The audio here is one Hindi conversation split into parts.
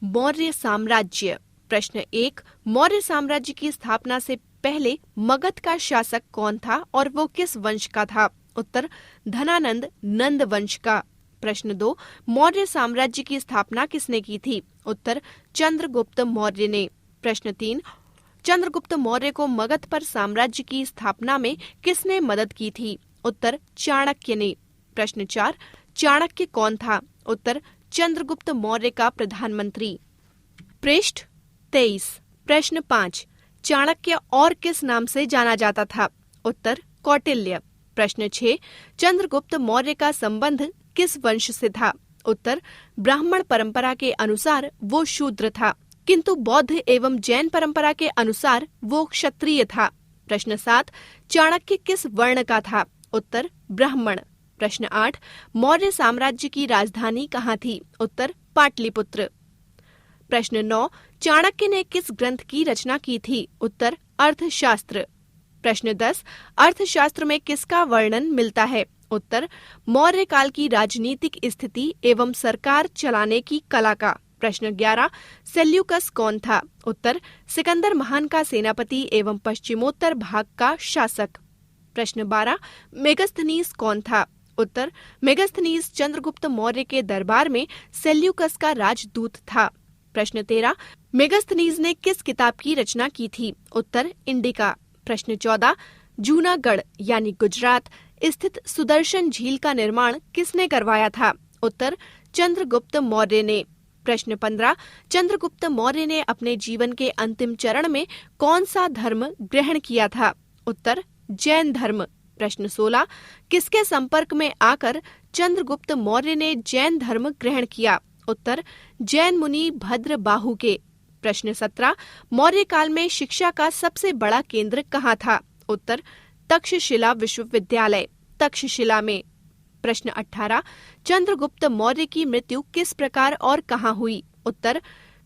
मौर्य साम्राज्य। प्रश्न 1, मौर्य साम्राज्य की स्थापना से पहले मगध का शासक कौन था और वो किस वंश का था? उत्तर, धनानंद नंद वंश का। प्रश्न 2, मौर्य साम्राज्य की स्थापना किसने की थी? उत्तर, चंद्रगुप्त मौर्य ने। प्रश्न 3, चंद्रगुप्त मौर्य को मगध पर साम्राज्य की स्थापना में किसने मदद की थी? उत्तर, चाणक्य ने। प्रश्न 4, चाणक्य कौन था? उत्तर, चंद्रगुप्त मौर्य का प्रधानमंत्री। पृष्ठ 23। प्रश्न 5, चाणक्य और किस नाम से जाना जाता था? उत्तर, कौटिल्य। प्रश्न 6, चंद्रगुप्त मौर्य का संबंध किस वंश से था? उत्तर, ब्राह्मण परंपरा के अनुसार वो शूद्र था, किंतु बौद्ध एवं जैन परंपरा के अनुसार वो क्षत्रिय था। प्रश्न 7, चाणक्य किस वर्ण का था? उत्तर, ब्राह्मण। प्रश्न 8, मौर्य साम्राज्य की राजधानी कहाँ थी? उत्तर, पाटलिपुत्र। प्रश्न 9, चाणक्य ने किस ग्रंथ की रचना की थी? उत्तर, अर्थशास्त्र। प्रश्न 10, अर्थशास्त्र में किसका वर्णन मिलता है? उत्तर, मौर्य काल की राजनीतिक स्थिति एवं सरकार चलाने की कला का। प्रश्न 11, सेल्यूकस कौन था? उत्तर, सिकंदर महान का सेनापति एवं पश्चिमोत्तर भाग का शासक। प्रश्न 12, मेगस्थनीज कौन था? उत्तर, मेगस्थनीज चंद्रगुप्त मौर्य के दरबार में सेल्यूकस का राजदूत था। प्रश्न 13, मेगस्थनीज ने किस किताब की रचना की थी? उत्तर, इंडिका। प्रश्न 14, जूनागढ़ यानी गुजरात स्थित सुदर्शन झील का निर्माण किसने करवाया था? उत्तर, चंद्रगुप्त मौर्य ने। प्रश्न 15, चंद्रगुप्त मौर्य ने अपने जीवन के अंतिम चरण में कौन सा धर्म ग्रहण किया था? उत्तर, जैन धर्म। प्रश्न 16, किसके संपर्क में आकर चंद्रगुप्त मौर्य ने जैन धर्म ग्रहण किया? उत्तर, जैन मुनि भद्रबाहु के। प्रश्न 17, मौर्य काल में शिक्षा का सबसे बड़ा केंद्र कहाँ था? उत्तर, तक्षशिला विश्वविद्यालय, तक्षशिला में। प्रश्न 18, चंद्रगुप्त मौर्य की मृत्यु किस प्रकार और कहाँ हुई? उत्तर,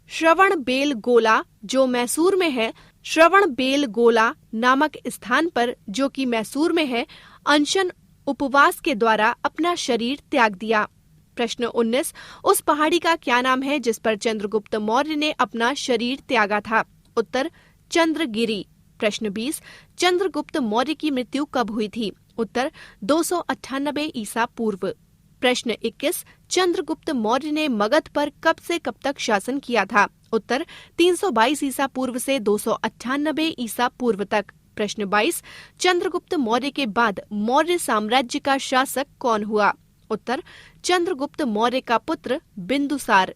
श्रवणबेलगोला जो मैसूर में है, श्रवणबेलगोला नामक स्थान पर जो कि मैसूर में है, अनशन उपवास के द्वारा अपना शरीर त्याग दिया। प्रश्न 19, उस पहाड़ी का क्या नाम है जिस पर चंद्रगुप्त मौर्य ने अपना शरीर त्यागा था? उत्तर, चंद्रगिरी। प्रश्न 20, चंद्रगुप्त मौर्य की मृत्यु कब हुई थी? उत्तर, 298 ईसा पूर्व। प्रश्न 21, चंद्रगुप्त मौर्य ने मगध पर कब से कब तक शासन किया था? उत्तर, 322 ईसा पूर्व से 298 ईसा पूर्व तक। प्रश्न 22, चंद्रगुप्त मौर्य के बाद मौर्य साम्राज्य का शासक कौन हुआ? उत्तर, चंद्रगुप्त मौर्य का पुत्र बिंदुसार।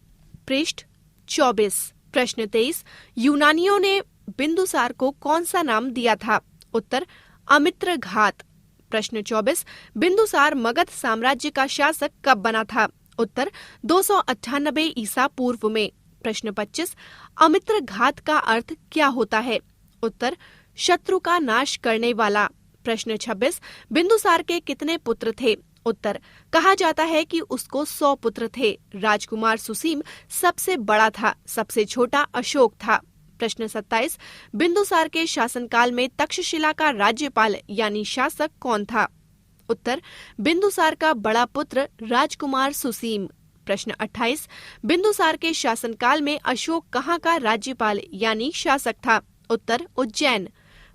पृष्ठ 24। प्रश्न 23, यूनानियों ने बिंदुसार को कौन सा नाम दिया था? उत्तर, अमित्रघात। प्रश्न 24, बिंदुसार मगध साम्राज्य का शासक कब बना था? उत्तर, 298 ईसा पूर्व में। प्रश्न 25, अमित्रघात का अर्थ क्या होता है? उत्तर, शत्रु का नाश करने वाला। प्रश्न 26, बिंदुसार के कितने पुत्र थे? उत्तर, कहा जाता है कि उसको 100 पुत्र थे। राजकुमार सुसीम सबसे बड़ा था, सबसे छोटा अशोक था। प्रश्न 27, बिंदुसार के शासनकाल में तक्षशिला का राज्यपाल यानी शासक कौन था? उत्तर, बिंदुसार का बड़ा पुत्र राजकुमार सुसीम। प्रश्न 28, बिंदुसार के शासनकाल में अशोक कहाँ का राज्यपाल यानी शासक था? उत्तर, उज्जैन।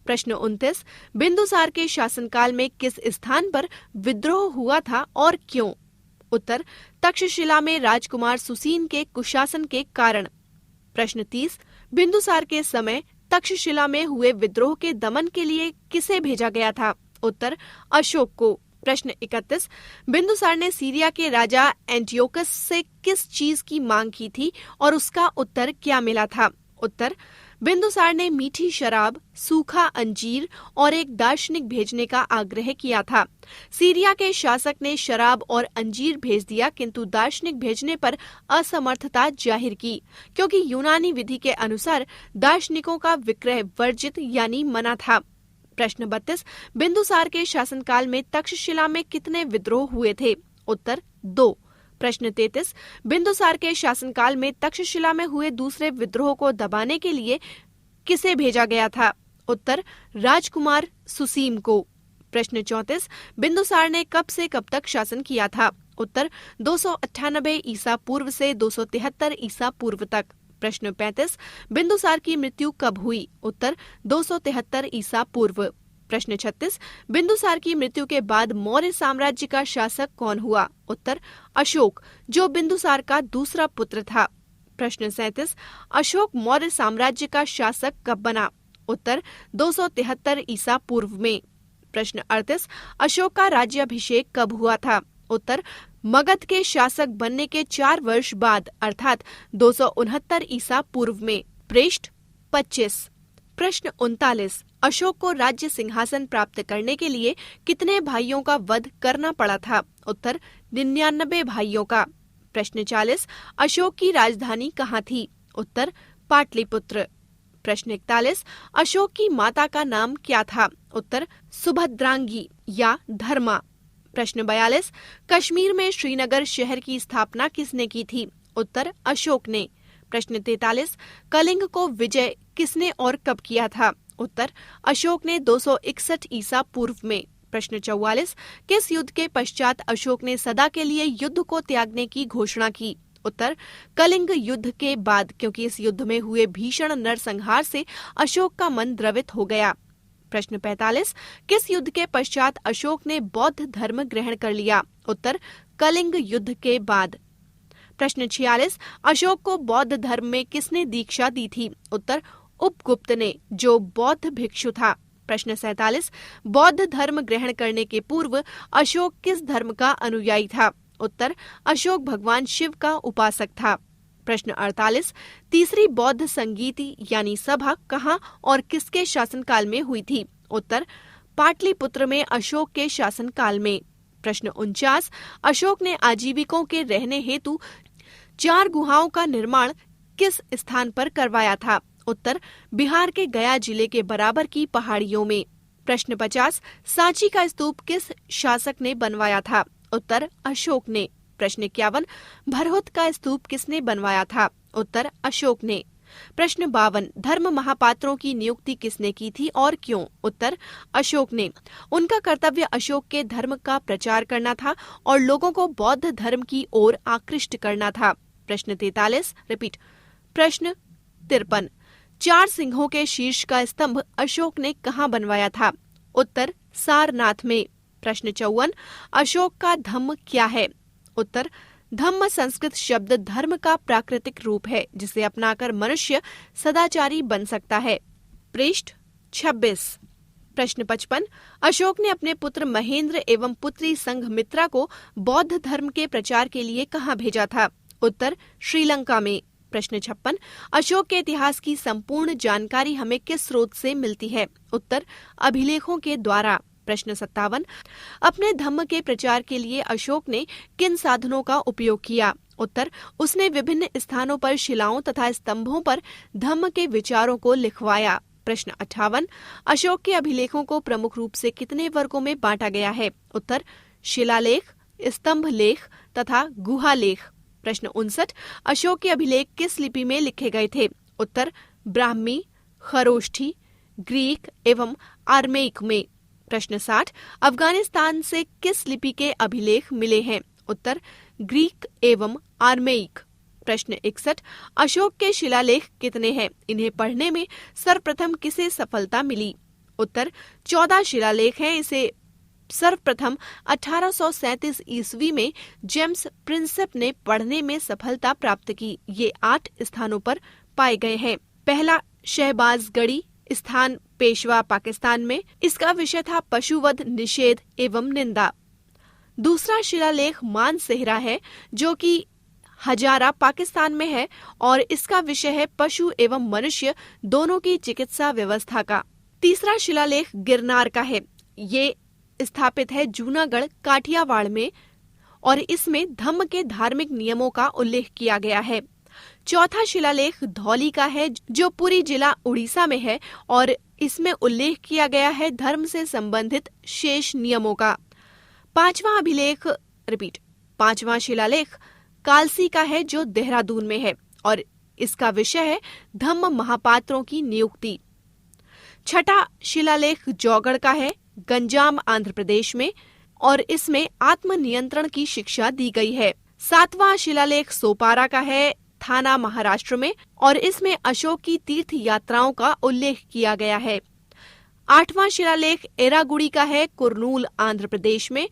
प्रश्न 29, बिंदुसार के शासनकाल में किस स्थान पर विद्रोह हुआ था और क्यों? उत्तर, तक्षशिला में राजकुमार सुसीम के कुशासन के कारण। प्रश्न 30, बिंदुसार के समय तक्षशिला में हुए विद्रोह के दमन के लिए किसे भेजा गया था? उत्तर, अशोक को। प्रश्न 31, बिंदुसार ने सीरिया के राजा एंटियोकस से किस चीज की मांग की थी और उसका उत्तर क्या मिला था? उत्तर, बिंदुसार ने मीठी शराब, सूखा अंजीर और एक दार्शनिक भेजने का आग्रह किया था। सीरिया के शासक ने शराब और अंजीर भेज दिया, किंतु दार्शनिक भेजने पर असमर्थता जाहिर की, क्योंकि यूनानी विधि के अनुसार दार्शनिकों का विक्रय वर्जित यानी मना था। प्रश्न 32, बिंदुसार के शासनकाल में तक्षशिला में कितने विद्रोह हुए थे? उत्तर, 2। प्रश्न 33, बिंदुसार के शासनकाल में तक्षशिला में हुए दूसरे विद्रोह को दबाने के लिए किसे भेजा गया था? उत्तर, राजकुमार सुसीम को। प्रश्न 34, बिंदुसार ने कब से कब तक शासन किया था? उत्तर 298 ईसा पूर्व से 273 ईसा पूर्व तक। प्रश्न 35 बिंदुसार की मृत्यु कब हुई? उत्तर 273 ईसा पूर्व। प्रश्न 36 बिंदुसार की मृत्यु के बाद मौर्य साम्राज्य का शासक कौन हुआ? उत्तर अशोक, जो बिंदुसार का दूसरा पुत्र था। प्रश्न 37 अशोक मौर्य साम्राज्य का शासक कब बना? उत्तर 273 ईसा पूर्व में। प्रश्न 38 अशोक का राज्याभिषेक कब हुआ था? उत्तर मगध के शासक बनने के 4 वर्ष बाद अर्थात 269 ईसा पूर्व में। पृष्ठ 25। प्रश्न 39 अशोक को राज्य सिंहासन प्राप्त करने के लिए कितने भाइयों का वध करना पड़ा था? उत्तर 99 भाइयों का। प्रश्न 40 अशोक की राजधानी कहाँ थी? उत्तर पाटलिपुत्र। प्रश्न 41 अशोक की माता का नाम क्या था? उत्तर सुभद्रांगी या धर्मा। प्रश्न 42 कश्मीर में श्रीनगर शहर की स्थापना किसने की थी? उत्तर अशोक ने। प्रश्न 43 कलिंग को विजय किसने और कब किया था? उत्तर अशोक ने 261 ईसा पूर्व में। प्रश्न 44 किस युद्ध के पश्चात अशोक ने सदा के लिए युद्ध को त्यागने की घोषणा की? उत्तर कलिंग युद्ध के बाद, क्योंकि इस युद्ध में हुए भीषण नरसंहार से अशोक का मन द्रवित हो गया। प्रश्न 45 किस युद्ध के पश्चात अशोक ने बौद्ध धर्म ग्रहण कर लिया? उत्तर कलिंग युद्ध के बाद। प्रश्न 46 अशोक को बौद्ध धर्म में किसने दीक्षा दी थी? उत्तर उपगुप्त ने, जो बौद्ध भिक्षु था। प्रश्न 47 बौद्ध धर्म ग्रहण करने के पूर्व अशोक किस धर्म का अनुयायी था? उत्तर अशोक भगवान शिव का उपासक था। प्रश्न 48 तीसरी बौद्ध संगीति यानी सभा कहाँ और किसके शासनकाल में हुई थी? उत्तर पाटलिपुत्र में अशोक के शासनकाल में। प्रश्न 49 अशोक ने आजीविकों के रहने हेतु 4 गुहाओं का निर्माण किस स्थान पर करवाया था? उत्तर बिहार के गया जिले के बराबर की पहाड़ियों में। प्रश्न 50 सांची का स्तूप किस शासक ने बनवाया था? उत्तर अशोक ने। प्रश्न 51 भरहुत का स्तूप किसने बनवाया था? उत्तर अशोक ने। प्रश्न 52 धर्म महापात्रों की नियुक्ति किसने की थी और क्यों? उत्तर अशोक ने। उनका कर्तव्य अशोक के धर्म का प्रचार करना था और लोगों को बौद्ध धर्म की ओर आकृष्ट करना था। प्रश्न 43 रिपीट। प्रश्न 53 4 सिंहों के शीर्ष का स्तंभ अशोक ने कहाँ बनवाया था? उत्तर सारनाथ में। प्रश्न 54 अशोक का धम्म क्या है? उत्तर धम्म संस्कृत शब्द धर्म का प्राकृतिक रूप है, जिसे अपनाकर मनुष्य सदाचारी बन सकता है। पृष्ठ 26। प्रश्न 55 अशोक ने अपने पुत्र महेंद्र एवं पुत्री संघमित्रा को बौद्ध धर्म के प्रचार के लिए कहाँ भेजा था? उत्तर श्रीलंका में। प्रश्न 56 अशोक के इतिहास की संपूर्ण जानकारी हमें किस स्रोत से मिलती है? उत्तर अभिलेखों के द्वारा। प्रश्न 57 अपने धम्म के प्रचार के लिए अशोक ने किन साधनों का उपयोग किया? उत्तर उसने विभिन्न स्थानों पर शिलाओं तथा स्तंभों पर धम्म के विचारों को लिखवाया। प्रश्न 58 अशोक के अभिलेखों को प्रमुख रूप से कितने वर्गों में बांटा गया है? उत्तर शिलालेख, स्तंभ लेख तथा गुहालेख। प्रश्न 59 अशोक के अभिलेख किस लिपि में लिखे गए थे? उत्तर ब्राह्मी, खरोष्ठी, ग्रीक एवं आर्मेइक में। प्रश्न 60 अफगानिस्तान से किस लिपि के अभिलेख मिले हैं? उत्तर ग्रीक एवं आर्मेइक। प्रश्न 61 अशोक के शिलालेख कितने हैं? इन्हें पढ़ने में सर्वप्रथम किसे सफलता मिली? उत्तर 14 शिलालेख हैं। इसे सर्वप्रथम 1837 ईस्वी में जेम्स प्रिंसेप ने पढ़ने में सफलता प्राप्त की। ये 8 स्थानों पर पाए गए हैं। पहला शहबाजगढ़ी स्थान पेशवा पाकिस्तान में, इसका विषय था पशुवध निषेध एवं निंदा। दूसरा शिलालेख मानसेहरा है, जो कि हजारा पाकिस्तान में है और इसका विषय है पशु एवं मनुष्य दोनों की चिकित्सा व्यवस्था का। तीसरा शिलालेख गिरनार का है। ये स्थापित है जूनागढ़ काठियावाड़ में और इसमें धम्म के धार्मिक नियमों का उल्लेख किया गया है। चौथा शिलालेख धौली का है, जो पुरी जिला उड़ीसा में है और इसमें उल्लेख किया गया है धर्म से संबंधित शेष नियमों का। पांचवा शिलालेख कालसी का है, जो देहरादून में है और इसका विषय है धम्म महापात्रों की नियुक्ति। छठा शिलालेख जौगढ़ का है, गंजाम आंध्र प्रदेश में। और इसमें आत्मनियंत्रण की शिक्षा दी गई है। 7वां शिलालेख सोपारा का है, थाना महाराष्ट्र में, और इसमें अशोक की तीर्थ यात्राओं का उल्लेख किया गया है। 8वां शिलालेख एरागुड़ी का है, कुर्नूल आंध्र प्रदेश में,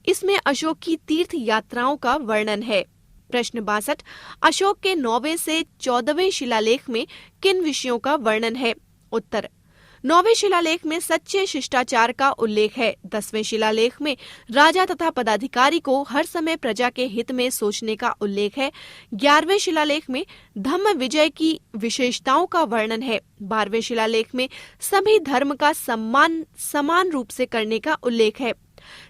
इसमें अशोक की तीर्थ यात्राओं का वर्णन है। प्रश्न 62, अशोक के 9वें से 14वें शिलालेख में किन विषयों का वर्णन है? उत्तर, 9वें शिलालेख में सच्चे शिष्टाचार का उल्लेख है। 10वें शिलालेख में राजा तथा पदाधिकारी को हर समय प्रजा के हित में सोचने का उल्लेख है। 11वें शिलालेख में धम्म विजय की विशेषताओं का वर्णन है। 12वें शिलालेख में सभी धर्म का सम्मान समान रूप से करने का उल्लेख है।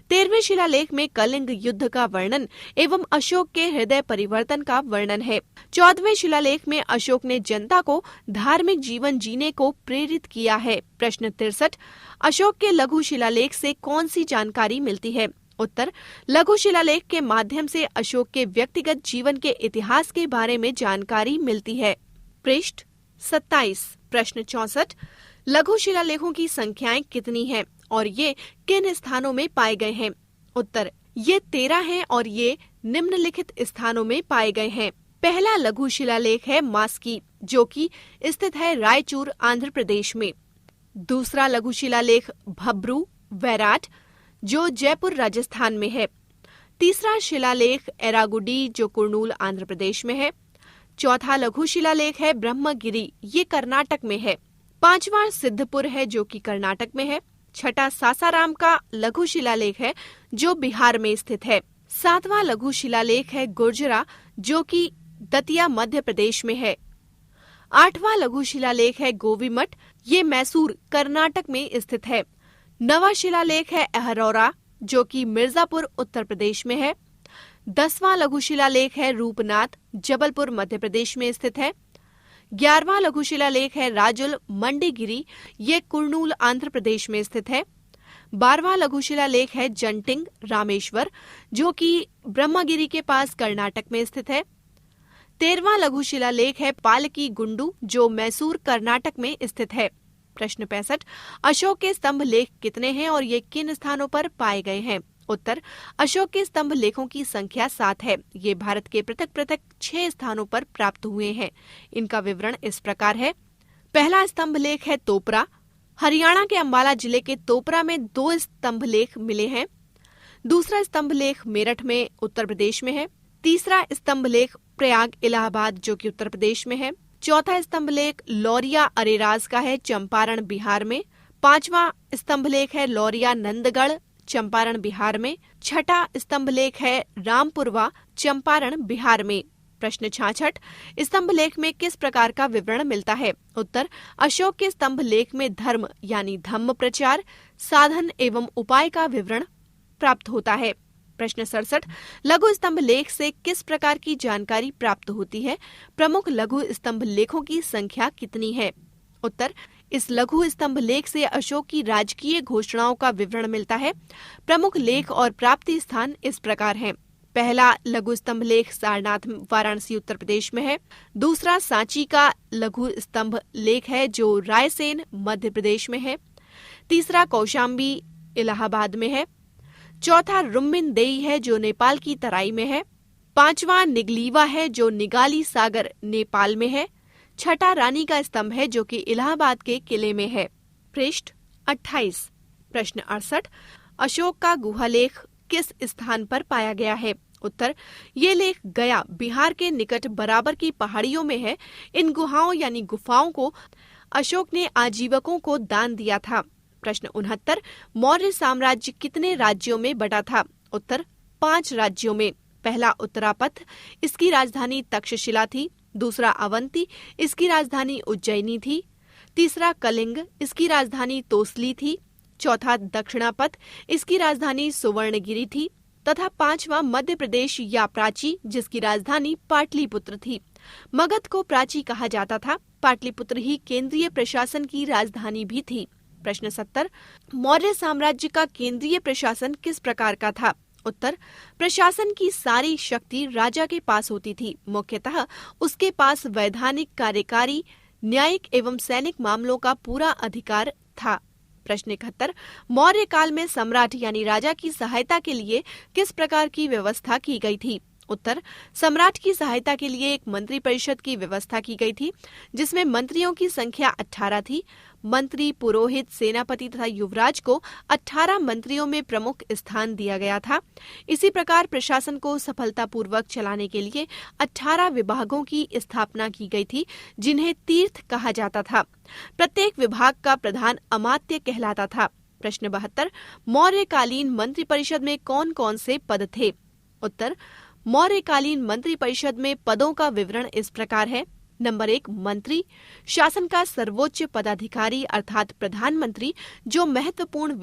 13वें शिलालेख में कलिंग युद्ध का वर्णन एवं अशोक के हृदय परिवर्तन का वर्णन है। 14वें शिलालेख में अशोक ने जनता को धार्मिक जीवन जीने को प्रेरित किया है। प्रश्न 63, अशोक के लघु शिलालेख से कौन सी जानकारी मिलती है? उत्तर, लघु शिलालेख के माध्यम से अशोक के व्यक्तिगत जीवन के इतिहास के बारे में जानकारी मिलती है। पृष्ठ 27। प्रश्न 64, लघु शिलालेखों की संख्याएं कितनी हैं और ये किन स्थानों में पाए गए हैं? उत्तर, ये 13 हैं और ये निम्नलिखित स्थानों में पाए गए हैं। पहला लघु शिलालेख है मास्की, जो कि स्थित है रायचूर आंध्र प्रदेश में। दूसरा लघु शिलालेख भब्रू वैराट, जो जयपुर राजस्थान में है। तीसरा शिलालेख एरागुडी, जो कुर्नूल आंध्र प्रदेश में है। चौथा लघु शिलालेख है ब्रह्मगिरी, ये कर्नाटक में है। 5वां सिद्धपुर है, जो कि कर्नाटक में है। 6ठा सासाराम का लघु शिलालेख है, जो बिहार में स्थित है। 7वां लघु शिलालेख है गुर्जरा, जो कि दतिया मध्य प्रदेश में है। 8वां लघु शिलालेख है गोवीमठ, ये मैसूर कर्नाटक में स्थित है। 9वां शिलालेख है अहरौरा, जो कि मिर्जापुर उत्तर प्रदेश में है। 10वां लघु शिलालेख है रूपनाथ, जबलपुर मध्य प्रदेश में स्थित है। 11वां लघु शिलालेख है राजुल मंडीगिरी, ये कुर्नूल आंध्र प्रदेश में स्थित है। 12वां लघु शिलालेख है जंटिंग रामेश्वर, जो कि ब्रह्मगिरी के पास कर्नाटक में स्थित है। 13वां लघु शिलालेख है पालकी गुंडू, जो मैसूर कर्नाटक में स्थित है। प्रश्न 65, अशोक के स्तंभ लेख कितने हैं और ये किन स्थानों पर पाए गए हैं? उत्तर, अशोक के स्तंभ लेखों की संख्या 7 है। ये भारत के पृथक पृथक 6 स्थानों पर प्राप्त हुए हैं। इनका विवरण इस प्रकार है। पहला स्तंभ लेख है तोपरा, हरियाणा के अंबाला जिले के तोपरा में 2 स्तंभ लेख मिले हैं। दूसरा स्तंभ लेख मेरठ में उत्तर प्रदेश में है। तीसरा स्तंभ लेख प्रयाग इलाहाबाद, जो कि उत्तर प्रदेश में है। चौथा स्तंभ लेख लौरिया अरेराज का है, चंपारण बिहार में। 5वां स्तंभ लेख है लौरिया नंदगढ़, चंपारण बिहार में। 6ठा स्तंभ लेख है रामपुरवा, चंपारण बिहार में। प्रश्न 66, स्तंभ लेख में किस प्रकार का विवरण मिलता है? उत्तर, अशोक के स्तंभ लेख में धर्म यानी धम्म प्रचार, साधन एवं उपाय का विवरण प्राप्त होता है। प्रश्न 67, लघु स्तंभ लेख से किस प्रकार की जानकारी प्राप्त होती है? प्रमुख लघु स्तंभ लेखों की संख्या कितनी है? उत्तर, इस लघु स्तंभ लेख से अशोक की राजकीय घोषणाओं का विवरण मिलता है। प्रमुख लेख और प्राप्ति स्थान इस प्रकार हैं। पहला लघु स्तंभ लेख सारनाथ वाराणसी उत्तर प्रदेश में है। दूसरा सांची का लघु स्तंभ लेख है, जो रायसेन मध्य प्रदेश में है। तीसरा कौशाम्बी इलाहाबाद में है। चौथा रुम्बिनदेई है, जो नेपाल की तराई में है। 5वां निगलीवा है, जो निगाली सागर नेपाल में है। 6ठा रानी का स्तंभ है, जो कि इलाहाबाद के किले में है। पृष्ठ 28। प्रश्न 68, अशोक का गुहालेख किस स्थान पर पाया गया है? उत्तर, ये लेख गया बिहार के निकट बराबर की पहाड़ियों में है। इन गुहाओं यानी गुफाओं को अशोक ने आजीवकों को दान दिया था। प्रश्न 69, मौर्य साम्राज्य कितने राज्यों में बटा था? उत्तर, 5 राज्यों में। पहला उत्तरापथ, इसकी राजधानी तक्षशिला थी। दूसरा अवंती, इसकी राजधानी उज्जैनी थी। तीसरा कलिंग, इसकी राजधानी तोसली थी। चौथा दक्षिणापथ, इसकी राजधानी सुवर्णगिरी थी। तथा 5वां मध्य प्रदेश या प्राची, जिसकी राजधानी पाटलिपुत्र थी। मगध को प्राची कहा जाता था। पाटलिपुत्र ही केंद्रीय प्रशासन की राजधानी भी थी। प्रश्न 70, मौर्य साम्राज्य का केंद्रीय प्रशासन किस प्रकार का था? उत्तर, प्रशासन की सारी शक्ति राजा के पास होती थी। मुख्यतः उसके पास वैधानिक, कार्यकारी, न्यायिक एवं सैनिक मामलों का पूरा अधिकार था। प्रश्न 71 मौर्य काल में सम्राट यानी राजा की सहायता के लिए किस प्रकार की व्यवस्था की गई थी? उत्तर सम्राट की सहायता के लिए एक मंत्री परिषद की व्यवस्था की गई थी, जिसमें मंत्रियों की संख्या 18 थी। मंत्री, पुरोहित, सेनापति तथा युवराज को 18 मंत्रियों में प्रमुख स्थान दिया गया था। इसी प्रकार प्रशासन को सफलतापूर्वक चलाने के लिए 18 विभागों की स्थापना की गई थी, जिन्हें तीर्थ कहा जाता था। प्रत्येक विभाग का प्रधान अमात्य कहलाता था। प्रश्न 72 मौर्यकालीन मंत्रिपरिषद में कौन कौन से पद थे? उत्तर मौर्यकालीन मंत्रिपरिषद में पदों का विवरण इस प्रकार है। नंबर 1 मंत्री, शासन का सर्वोच्च पदाधिकारी अर्थात प्रधानमंत्री, जो महत्वपूर्ण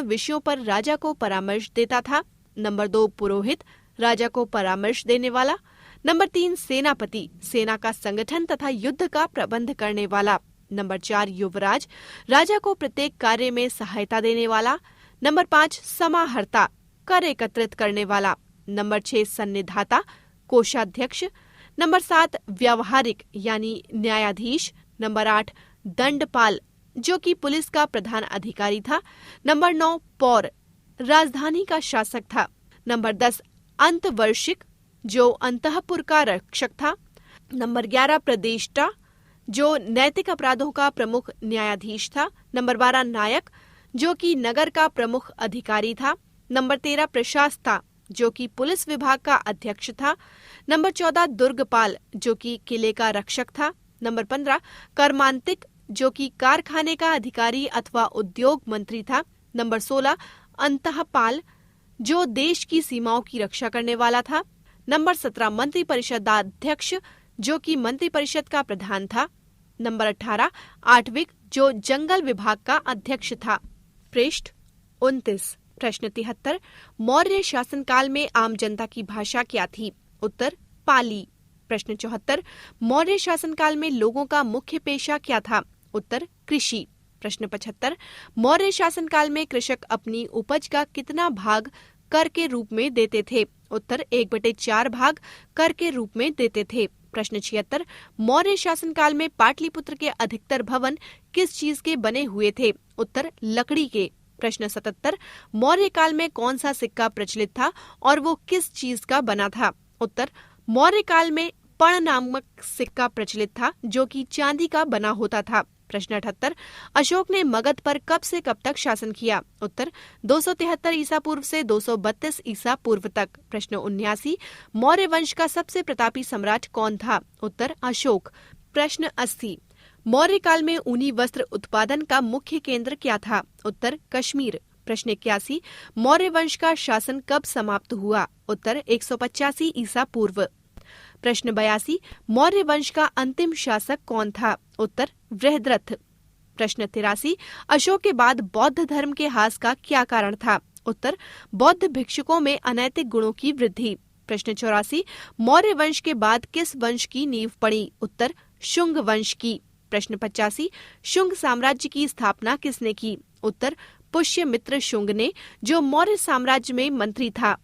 विषयों पर राजा को परामर्श देता था। नंबर 2 पुरोहित, राजा को परामर्श देने वाला। नंबर 3 सेनापति, सेना का संगठन तथा युद्ध का प्रबंध करने वाला। नंबर 4 युवराज, राजा को प्रत्येक कार्य में सहायता देने वाला। नंबर 5 समाहर्ता, कर एकत्रित करने वाला। नंबर 6 सन्निधाता, कोषाध्यक्ष। नंबर 7 व्यावहारिक यानी न्यायाधीश। नंबर 8 दंडपाल, जो कि पुलिस का प्रधान अधिकारी था। नंबर 9 पौर, राजधानी का शासक था। नंबर 10 अंतवर्षिक, जो अंतःपुर का रक्षक था। नंबर 11 प्रदेष्टा, जो नैतिक अपराधों का प्रमुख न्यायाधीश था। नंबर 12 नायक, जो कि नगर का प्रमुख अधिकारी था। नंबर 13 प्रशासता, जो कि पुलिस विभाग का अध्यक्ष था। नंबर 14 दुर्गपाल, जो कि किले का रक्षक था। नंबर 15 कर्मांतिक, जो कि कारखाने का अधिकारी अथवा उद्योग मंत्री था। नंबर 16 अंतःपाल, जो देश की सीमाओं की रक्षा करने वाला था। नंबर 17 मंत्रिपरिषदाध्यक्ष, जो कि मंत्रिपरिषद का प्रधान था। नंबर 18 आठविक, जो जंगल विभाग का अध्यक्ष था। पृष्ठ 29 प्रश्न 73 मौर्य शासनकाल में आम जनता की भाषा क्या थी? उत्तर पाली। प्रश्न 74 मौर्य शासनकाल में लोगों का मुख्य पेशा क्या था? उत्तर कृषि। प्रश्न 75 मौर्य शासनकाल में कृषक अपनी उपज का कितना भाग कर के रूप में देते थे? उत्तर 1/4 भाग कर के रूप में देते थे। प्रश्न 76 मौर्य शासनकाल में पाटलिपुत्र के अधिकतर भवन किस चीज के बने हुए थे? उत्तर लकड़ी के। प्रश्न 77 मौर्य काल में कौन सा सिक्का प्रचलित था और वो किस चीज का बना था? उत्तर मौर्य काल में पण नामक सिक्का प्रचलित था, जो कि चांदी का बना होता था। प्रश्न 78 अशोक ने मगध पर कब से कब तक शासन किया? उत्तर 273 ईसा पूर्व से 232 ईसा पूर्व तक। प्रश्न 79 मौर्य वंश का सबसे प्रतापी सम्राट कौन था? उत्तर अशोक। प्रश्न 80 मौर्य काल में ऊनी वस्त्र उत्पादन का मुख्य केंद्र क्या था? उत्तर कश्मीर। प्रश्न 81 मौर्य वंश का शासन कब समाप्त हुआ? उत्तर 185 ईसा पूर्व। प्रश्न 82 मौर्य वंश का अंतिम शासक कौन था? उत्तर बृहद्रथ। प्रश्न 83 अशोक के बाद बौद्ध धर्म के ह्रास का क्या कारण था? उत्तर बौद्ध भिक्षुकों में अनैतिक गुणों की वृद्धि। प्रश्न 84 मौर्य वंश के बाद किस वंश की नींव पड़ी? उत्तर शुंग वंश की। प्रश्न 85 शुंग साम्राज्य की स्थापना किसने की? उत्तर पुष्यमित्र शुंग ने, जो मौर्य साम्राज्य में मंत्री था।